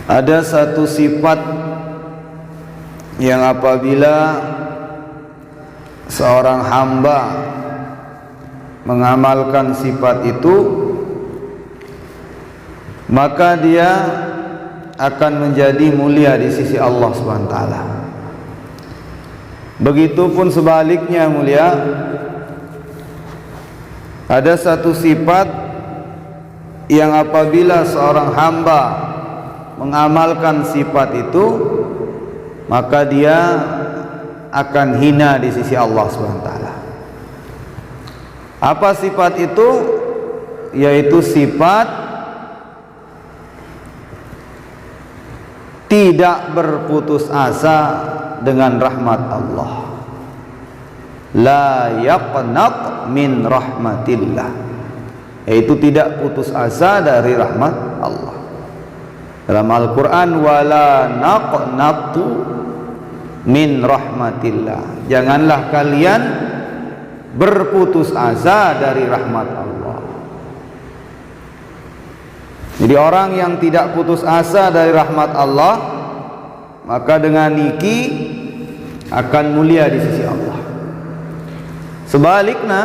Ada satu sifat yang apabila seorang hamba mengamalkan sifat itu, maka dia akan menjadi mulia di sisi Allah SWT. Begitupun sebaliknya mulia, ada satu sifat yang apabila seorang hamba mengamalkan sifat itu, maka dia akan hina di sisi Allah SWT. Apa sifat itu? Yaitu sifat tidak berputus asa dengan rahmat Allah. La yaqnat min rahmatillah, yaitu tidak putus asa dari rahmat Allah. Dalam Al-Quran, wala naqnatu min rahmatillah, janganlah kalian berputus asa dari rahmat Allah. Jadi orang yang tidak putus asa dari rahmat Allah, maka dengan niki akan mulia di sisi Allah. Sebaliknya,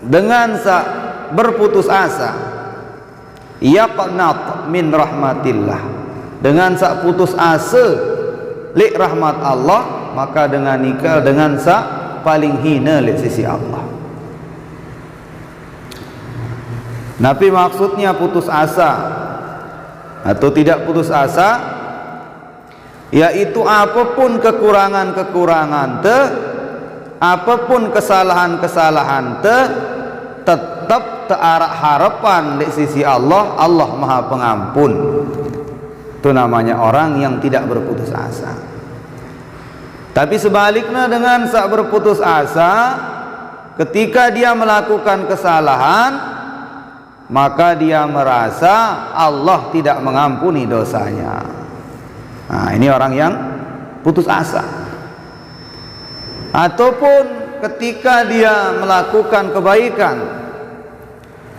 dengan berputus asa, yaqnat min rahmatillah, dengan sak putus asa li rahmat Allah, maka dengan nikah dengan sak paling hina li sisi Allah. Nabi maksudnya putus asa atau tidak putus asa, yaitu apapun kekurangan-kekurangan apapun kesalahan-kesalahan tetap tearak harapan di sisi Allah. Allah Maha Pengampun. Itu namanya orang yang tidak berputus asa. Tapi sebaliknya, dengan sak berputus asa, ketika dia melakukan kesalahan, maka dia merasa Allah tidak mengampuni dosanya. Nah, ini orang yang putus asa. Ataupun ketika dia melakukan kebaikan,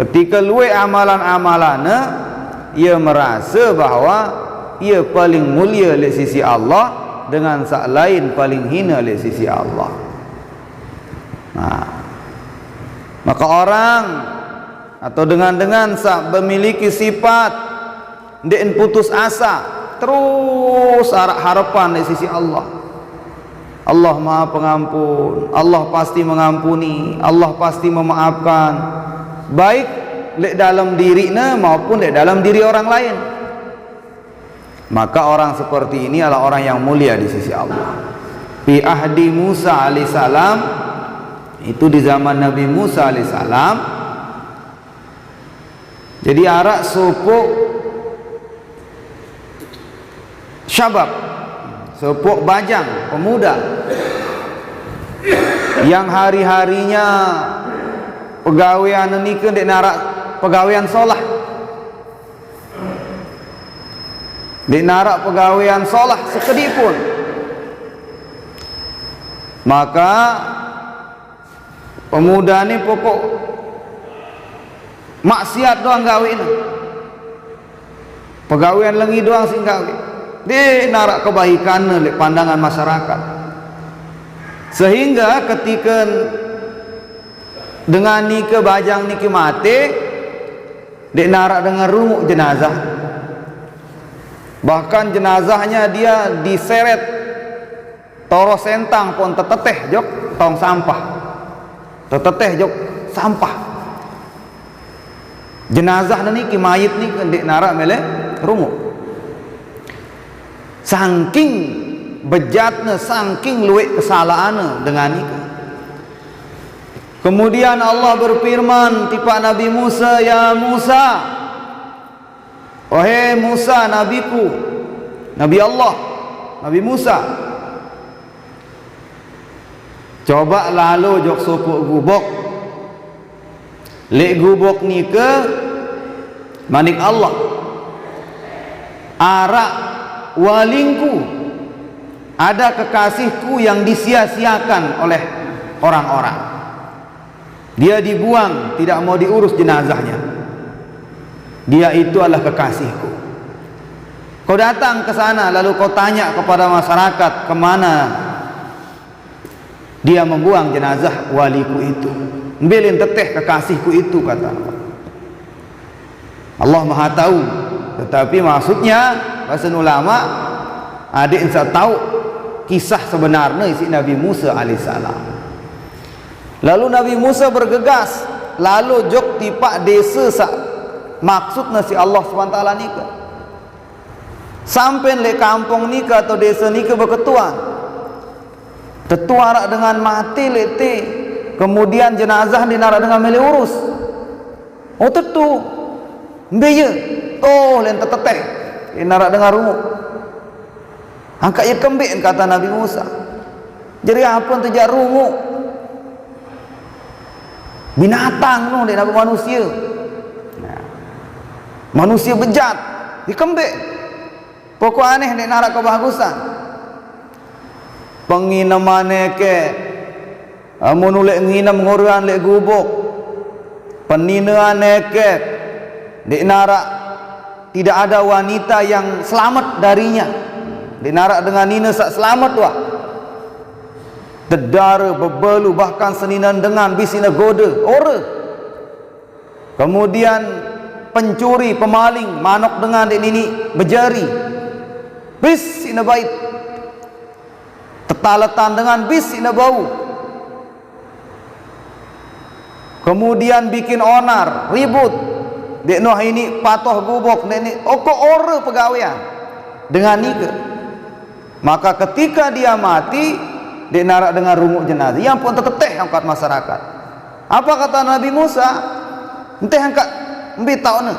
ketika luwe amalan-amalannya, ia merasa bahwa ia paling mulia di sisi Allah, dengan sak lain paling hina di sisi Allah. Nah, maka orang atau dengan sak memiliki sifat dia putus asa, terus harapan di sisi Allah. Allah Maha Pengampun, Allah pasti mengampuni, Allah pasti memaafkan, baik di dalam dirinya maupun di dalam diri orang lain. Maka orang seperti ini adalah orang yang mulia di sisi Allah. Fi ahdi Musa alaihissalam, itu di zaman Nabi Musa alaihissalam, jadi arak supuk syabab, supuk bajang, pemuda yang hari-harinya pegawaian nikah dek narak pegawaian solah, dek narak pegawaian solah sekedip pun, maka pemuda ini pokok maksiat doang gawe ini, pegawaian lengi doang sing gawe, dia narak kebaikan oleh pandangan masyarakat. Sehingga ketika dengan nikah bajang nikah mati, dia narak dengan rumuk jenazah, bahkan jenazahnya dia diseret toro sentang pun teteteh jok tong sampah, teteteh jok sampah. Jenazah niki mayit ni dek narak mele rumuk. Saking bejatnya, saking luwek kesalahannya dengan itu. Kemudian Allah berfirman tipa Nabi Musa, ya Musa, wahai Musa nabiku, Nabi Allah, Nabi Musa, coba lalu jok supuk gubok, lek gubok ni ke manik Allah, arak walingku, ada kekasihku yang disia-siakan oleh orang-orang, dia dibuang, tidak mau diurus jenazahnya, dia itu adalah kekasihku. Kau datang ke sana lalu kau tanya kepada masyarakat kemana dia membuang jenazah waliku itu, ambilin teteh kekasihku itu, kata Allah. Allah Maha tahu, tetapi maksudnya bahasa ulama adik insya tahu kisah sebenarnya isi Nabi Musa alaihissalam. Lalu Nabi Musa bergegas lalu jok tipak desa sak maksudnya si Allah SWT ni ke sampai le kampung ni ke atau desa ni ke berketuan tetuarak dengan mati lete, kemudian jenazah dinarak dengan mele urus. Oh tentu mbeye oh len teteh dinarak dengan rumuk angkat ia kembik, kata Nabi Musa. Jadi apa yang terjadi rumuk binatang no dia nak manusia. Manusia bejat dikembik pokok aneh dia narak kebagusan penginamane ke menulek nginam ngoran lek gubuk peninane ke dia narak tidak ada wanita yang selamat darinya, dia narak dengan nina sak selamat wah dedara bebelu bahkan seninan dengan bisina goda ora. Kemudian pencuri pemaling manok dengan dek nini berjari bis ina bait tetaletan dengan bis ina bau. Kemudian bikin onar ribut dek noh ini patoh gubok dek ni oko ora pegawaian dengan nika. Maka ketika dia mati dia narak dengan rumuk jenazah yang pun teteh angkat masyarakat. Apa kata Nabi Musa? Entah angkat ambil tahu ni,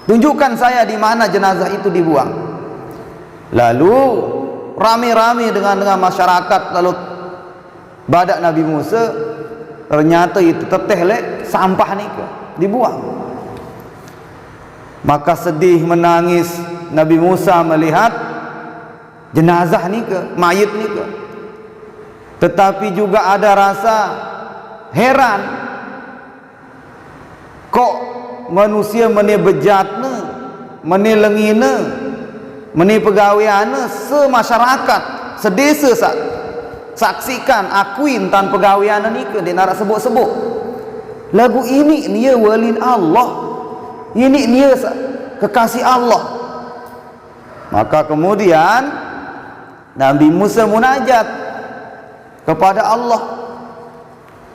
tunjukkan saya di mana jenazah itu dibuang. Lalu rame-rame dengan masyarakat lalu badak Nabi Musa, ternyata itu teteh lek sampah ni ke dibuang. Maka sedih menangis Nabi Musa melihat jenazah ni ke mayit ni ke, tetapi juga ada rasa heran, kok manusia meni bejatna, meni lengina, meni pegawaiana semasyarakat sedesa saksikan akuin tan pegawaiana ni ke dia nak sebut-sebut lagu ini dia walin Allah, ini dia kekasih Allah. Maka kemudian Nabi Musa munajat kepada Allah.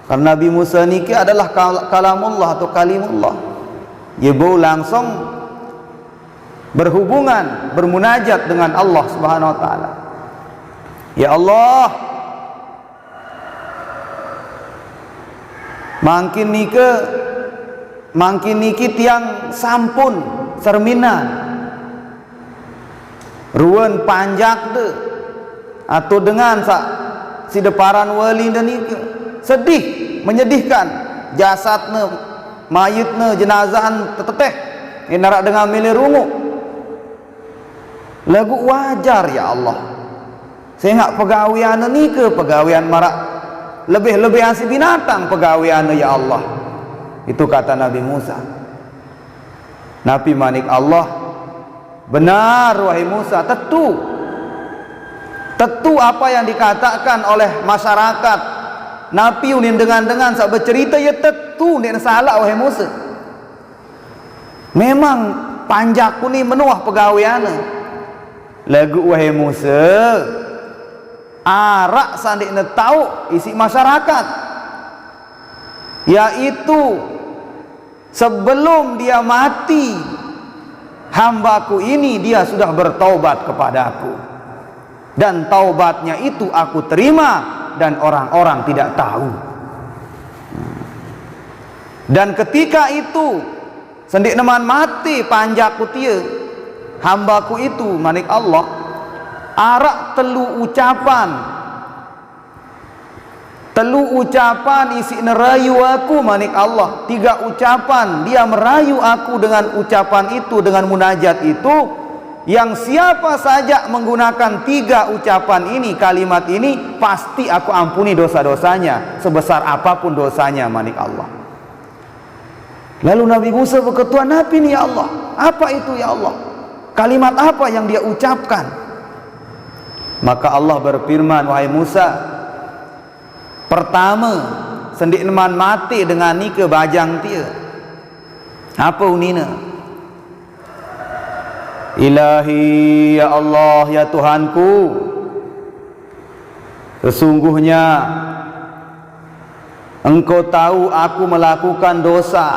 Karena Nabi Musa ni adalah kalamullah atau kalimullah. Dia bau langsung berhubungan, bermunajat dengan Allah Subhanahu wa taala. Ya Allah, mangkin niki tiang sampun serminan ruan panjak de atau dengan si deparan wali dan nika sedih menyedihkan jasadnya mayitnya jenazahan teteh ini narak dengan milih rumuk lagu wajar ya Allah saya nak pegawaian ni ke pegawaian marak lebih-lebih asi binatang pegawaian ya Allah. Itu kata Nabi Musa. Nabi manik Allah, benar wahai Musa, tentu apa yang dikatakan oleh masyarakat Nabi unin dengan sak bercerita ya tentu ni salah wahai Musa. Memang panjakku ni menuah pegawaian lagu wahai Musa arak sandik ne tahu isi masyarakat, yaitu sebelum dia mati hambaku ini dia sudah bertaubat kepadaku dan taubatnya itu aku terima dan orang-orang tidak tahu. Dan ketika itu sendik neman mati panjakku tia hambaku itu manik Allah arak telu ucapan isi nerayu aku manik Allah. 3 ucapan dia merayu aku dengan ucapan itu, dengan munajat itu, yang siapa saja menggunakan 3 ucapan ini, kalimat ini, pasti aku ampuni dosa-dosanya sebesar apapun dosanya manik Allah. Lalu Nabi Musa berketua, Nabi ni ya Allah, apa itu ya Allah? Kalimat apa yang dia ucapkan? Maka Allah berfirman, wahai Musa, pertama sendik neman mati dengan ni ke bajang dia. Apa unina? Ilahi, ya Allah, ya Tuhanku, sesungguhnya Engkau tahu aku melakukan dosa.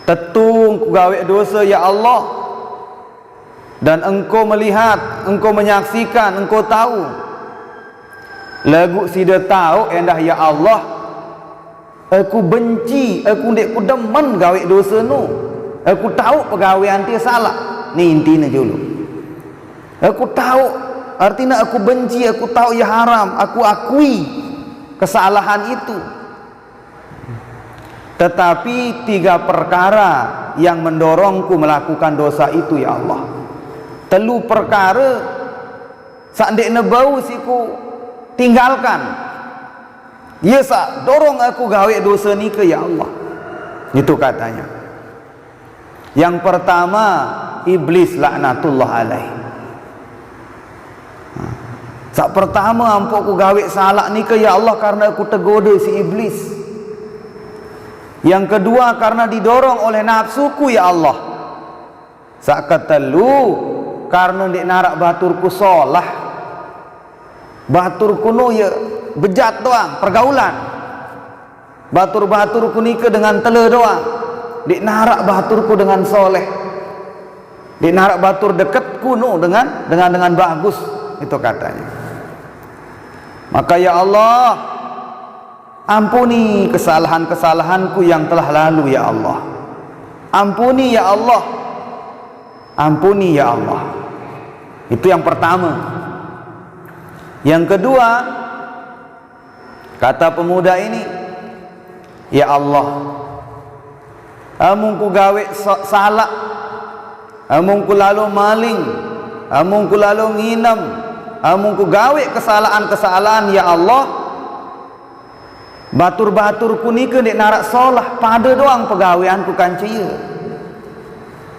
Tentu Engkau gawe dosa, ya Allah, dan Engkau melihat, Engkau menyaksikan, Engkau tahu. Lagu sida tahu endah, ya Allah, aku benci, aku ndek ku demen gawe dosa nu. Aku tahu pegawaian dia salah. Ni intinya dulu. Aku tahu, artinya aku benci, aku tahu ia haram, aku akui kesalahan itu. Tetapi 3 perkara yang mendorongku melakukan dosa itu, ya Allah. 3 perkara sak ndek nebau siku tinggalkan. Ya sak dorong aku gawe dosa ni ke, ya Allah. Itu katanya. Yang pertama, iblis laknatullah alaih. Sak pertama ampuk aku gawe salah ni ke, ya Allah, karena aku tergoda si iblis. Yang kedua, karena didorong oleh nafsuku, ya Allah. Sak ketelu, karena dik narak baturku solah. Baturku nu ya bejat doang, pergaulan. Batur-baturku ni ke dengan tele doang. Dik narak baturku dengan soleh. Dik narak batur dekatku nu dengan bagus. Itu katanya. Maka ya Allah, ampuni kesalahan-kesalahanku yang telah lalu, ya Allah. Ampuni, ya Allah. Ampuni, ya Allah. Itu yang pertama. Yang kedua, kata pemuda ini, ya Allah, amun ku gawe salah, amun ku lalu maling, amun ku lalu nginam, amun ku gawe kesalahan-kesalahan, ya Allah, batur-baturku ni ke dek narak solah, pada doang pegawaianku kan cia.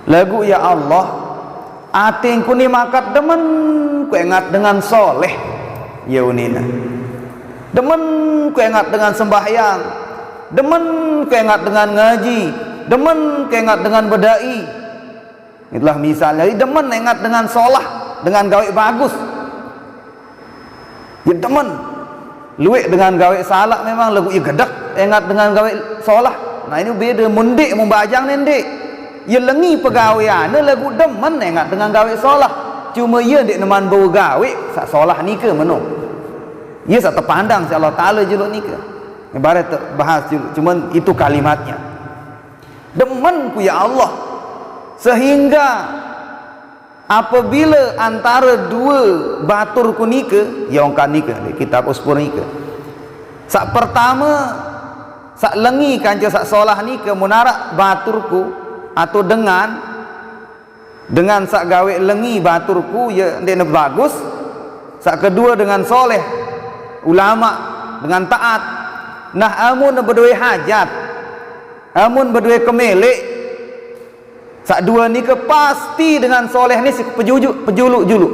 Lagu, ya Allah, atingku ni makat demen ku ingat dengan soleh, ya unina. Demen ku ingat dengan sembahyang, demen ku ingat dengan ngaji, demen keingat dengan bedai. Itulah misalnya. Demen ingat dengan solah, dengan gawe bagus. Ya demen. Luik dengan gawe salah memang lagu ya gedak ingat dengan gawe solah. Nah ini beda. Mundik membajang nendik. Ya lengi pegawaian lagu demen ingat dengan gawe solah. Cuma ya dik neman bau gawe sak solah ni ke meno. Ya sak terpandang si Allah Taala juluk ni ke. Ibarat bahas juluk. Cuma itu kalimatnya. Demenku, ya Allah, sehingga apabila antara 2 baturku ni ke, ya orang kan ni ke kitab uspur ni ke, sak pertama sak lengi kanca sak solah ni ke munarak baturku atau dengan sak gawe lengi baturku ya ndek bagus. Sak kedua dengan soleh, ulama, dengan taat. Nah amun berdua hajat, amun berdua kemelek, sak dua ni ke pasti dengan soleh ni pejuluk-juluk.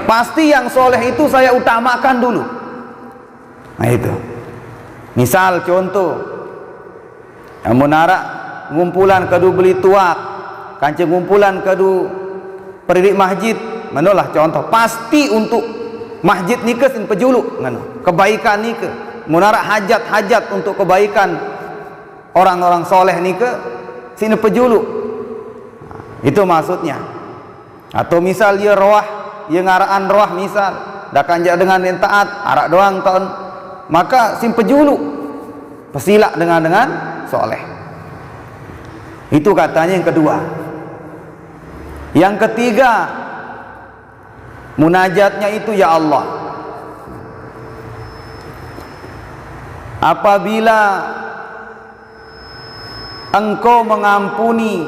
Pasti yang soleh itu saya utamakan dulu. Nah itu. Misal contoh, amun narak ngumpulan kadu beli tuak, kancing ngumpulan kadu peridik masjid, manolah contoh. Pasti untuk masjid ni ke sin pejuluk, ngano. Kebaikan ni ke, munarak hajat-hajat untuk kebaikan orang-orang soleh ni ke sini pejuluk. Itu maksudnya. Atau misal dia roah, dia ngaraan roah misal dah kanjak dengan yang taat arak doang tahun, maka sim pejuluk pesilak dengan soleh. Itu katanya yang kedua. Yang ketiga, munajatnya itu, ya Allah, apabila Engkau mengampuni,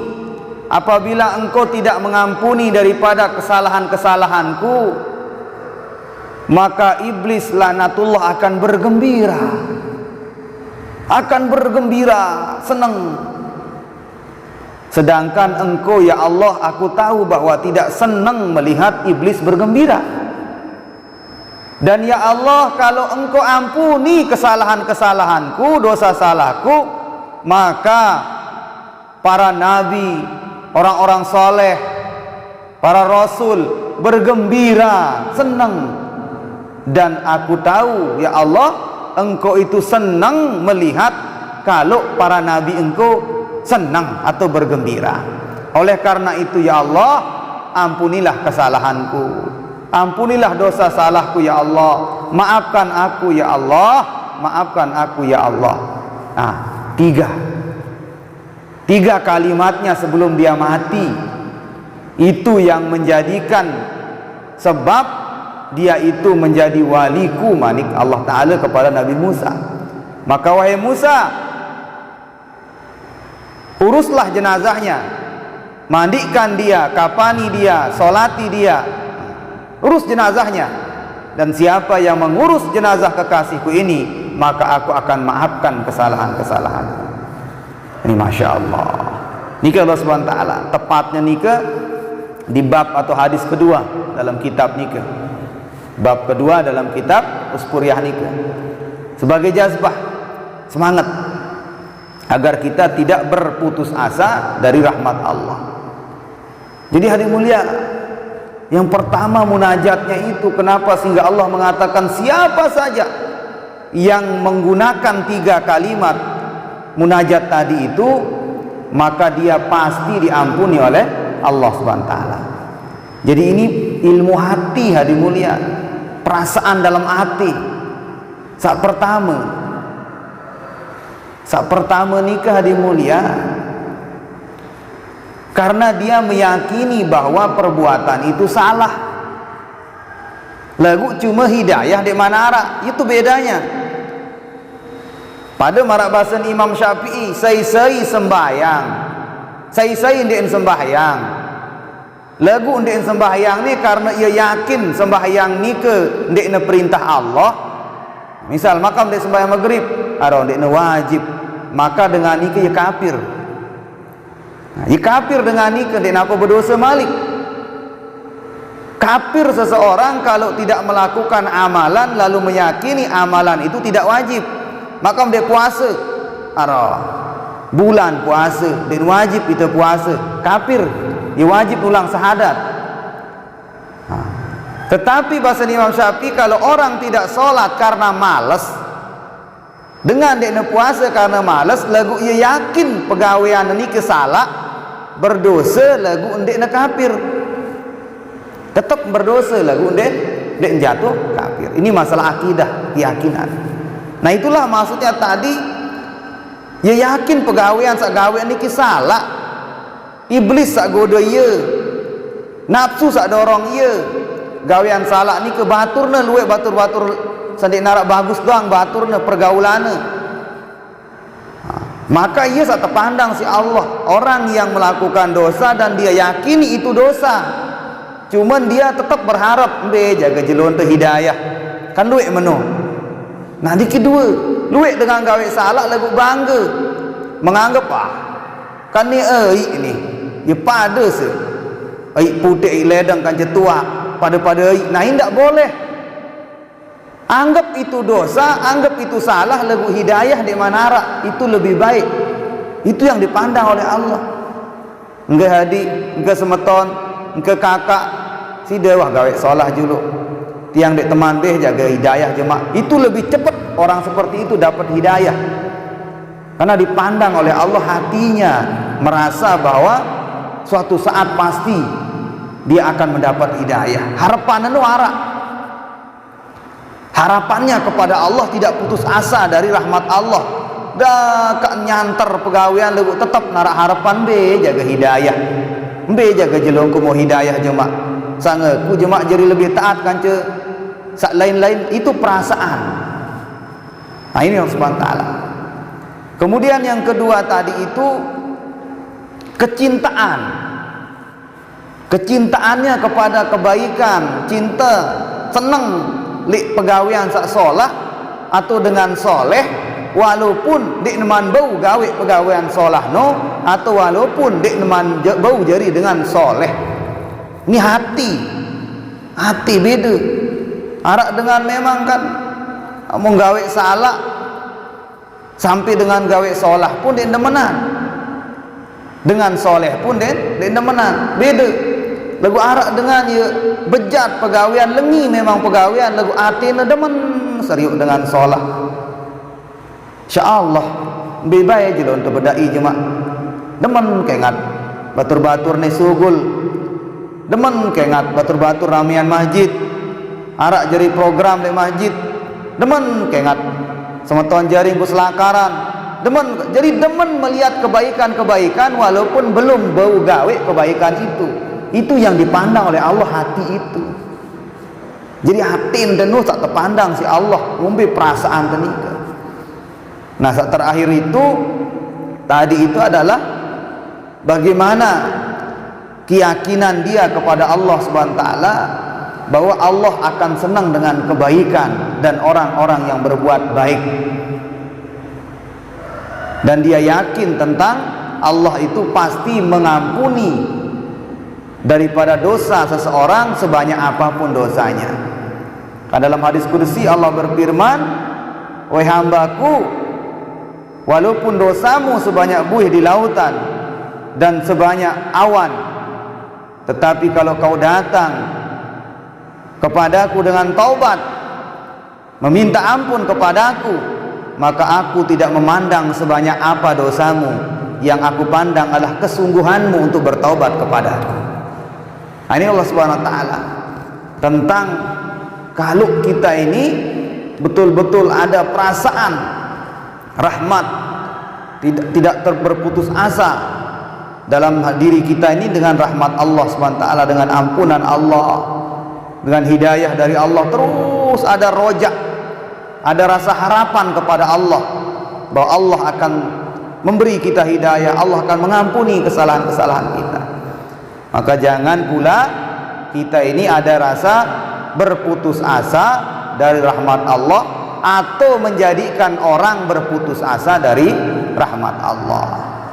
apabila Engkau tidak mengampuni daripada kesalahan-kesalahanku, maka iblis laknatullah akan bergembira, senang. Sedangkan engkau ya Allah, aku tahu bahwa tidak senang melihat iblis bergembira. Dan ya Allah, kalau engkau ampuni kesalahan-kesalahanku, dosa salahku, maka para nabi, orang-orang soleh, para rasul bergembira, senang. Dan aku tahu ya Allah, engkau itu senang melihat kalau para nabi engkau senang atau bergembira. Oleh karena itu ya Allah, ampunilah kesalahanku, ampunilah dosa salahku ya Allah, maafkan aku ya Allah, maafkan aku ya Allah. Nah, tiga kalimatnya sebelum dia mati, itu yang menjadikan sebab dia itu menjadi waliku manik Allah Ta'ala kepada Nabi Musa. Maka wahai Musa, uruslah jenazahnya, mandikan dia, kafani dia, solati dia, urus jenazahnya. Dan siapa yang mengurus jenazah kekasihku ini, maka aku akan maafkan kesalahan-kesalahan. Ini Masya Allah. Nikah Allah SWT, tepatnya nikah di bab atau hadis kedua dalam kitab nikah, bab kedua dalam kitab Uspuriyah nikah, sebagai jazbah, semangat agar kita tidak berputus asa dari rahmat Allah. Jadi hadirin mulia, yang pertama munajatnya itu, kenapa sehingga Allah mengatakan siapa saja yang menggunakan 3 kalimat munajat tadi itu, maka dia pasti diampuni oleh Allah SWT. Jadi ini ilmu hati hadirin mulia, perasaan dalam hati. Saat pertama nikah hadirin mulia, karena dia meyakini bahwa perbuatan itu salah. Lagu cuma hidayah di manara, itu bedanya. Pada marak bahasa Imam Syafi'i, sai sembahyang, sai ndek sembahyang. Lagu ndek sembahyang ni karena ia yakin sembahyang ni ke ndek perintah Allah. Misal makam ndek sembahyang maghrib, atau ndek wajib, maka dengan ni ke ia kafir. Ia kafir dengan ni ke ndek napa berdosa malik. Kafir seseorang kalau tidak melakukan amalan lalu meyakini amalan itu tidak wajib. Maka dia puasa, bulan puasa dan wajib kita puasa, kafir, dia wajib ulang syahadat. Tetapi bahasa Imam Syafi'i, kalau orang tidak sholat karena malas, dengan dia puasa karena malas, lagu ia yakin pegawaian ini kesalah, berdosa, lagu dia kafir, tetap berdosa, lagu dia jatuh kafir. Ini masalah akidah, keyakinan. Nah itulah maksudnya tadi, ia yakin pegawaian sak gawe niki salah, iblis sak goda ia, nafsu sak dorong ia, gawean salah ni ke baturna luwe batur-batur sandik narak bagus doang baturna pergaulana. Maka ia sak terpandang si Allah, orang yang melakukan dosa dan dia yakini itu dosa, cuman dia tetap berharap be jaga jelon tu hidayah, kan luwe meno. Nah di kedua, luwek dengan gawe salah lagu bangga, menganggap kan ni ini dia pada se putih ledang kan jetua pada nah ini tak boleh. Anggap itu dosa, anggap itu salah, lagu hidayah di manara, itu lebih baik. Itu yang dipandang oleh Allah. Enggak hadik, enggak semeton, enggak kakak, si dewa gawe salah julu, tiang dek teman deh jaga hidayah jemaah, itu lebih cepat orang seperti itu dapat hidayah, karena dipandang oleh Allah hatinya merasa bahwa suatu saat pasti dia akan mendapat hidayah. Harapannya kepada Allah tidak putus asa dari rahmat Allah. Dah kak nyantar pegawaian lu tetap narak harapan be jaga hidayah, be jaga jelongku mau hidayah jemaah, sangat ku jemaah jadi lebih taat kan ce sak lain-lain, itu perasaan. Nah ini Allah Subhanahu wa taala. Kemudian yang kedua tadi itu kecintaan. Kecintaannya kepada kebaikan, cinta, senang li pegawaian sak solah atau dengan soleh, walaupun dik neman bau gawe pegawaian solah no, atau walaupun dik neman bau jari dengan soleh. Ini hati beda. Arak dengan memang kan mau gawe salah sampai dengan gawe solah pun dik nemenan, dengan soleh pun dik nemenan, beda. Lagu arak dengan ya bejat pegawaian lengi memang pegawaian lagu atina demen serius dengan solah. InsyaAllah bebai je untuk berdai je mak demen kengat batur-batur ni sugul, demen kengat batur-batur ramian masjid, arak jari program di masjid, demen kengat semeton jaring puselakaran, jadi demen melihat kebaikan-kebaikan walaupun belum bau gawe kebaikan itu yang dipandang oleh Allah, hati itu. Jadi hati tenuh tak terpandang si Allah ngombe perasaan tenika. Nah saat terakhir itu tadi itu adalah bagaimana keyakinan dia kepada Allah Subhanahu wa taala, bahwa Allah akan senang dengan kebaikan dan orang-orang yang berbuat baik, dan dia yakin tentang Allah itu pasti mengampuni daripada dosa seseorang sebanyak apapun dosanya. Karena dalam hadis qudsi Allah berfirman, wahai hambaku, walaupun dosamu sebanyak buih di lautan dan sebanyak awan, tetapi kalau kau datang kepadaku dengan taubat, meminta ampun kepadaku, maka aku tidak memandang sebanyak apa dosamu, yang aku pandang adalah kesungguhanmu untuk bertaubat kepadaku. Nah, ini Allah Subhanahu wa taala tentang kalau kita ini betul-betul ada perasaan rahmat, tidak berputus asa dalam diri kita ini dengan rahmat Allah Subhanahu wa taala, dengan ampunan Allah, dengan hidayah dari Allah, terus ada rojak, ada rasa harapan kepada Allah bahwa Allah akan memberi kita hidayah, Allah akan mengampuni kesalahan-kesalahan kita. Maka jangan pula kita ini ada rasa berputus asa dari rahmat Allah, atau menjadikan orang berputus asa dari rahmat Allah.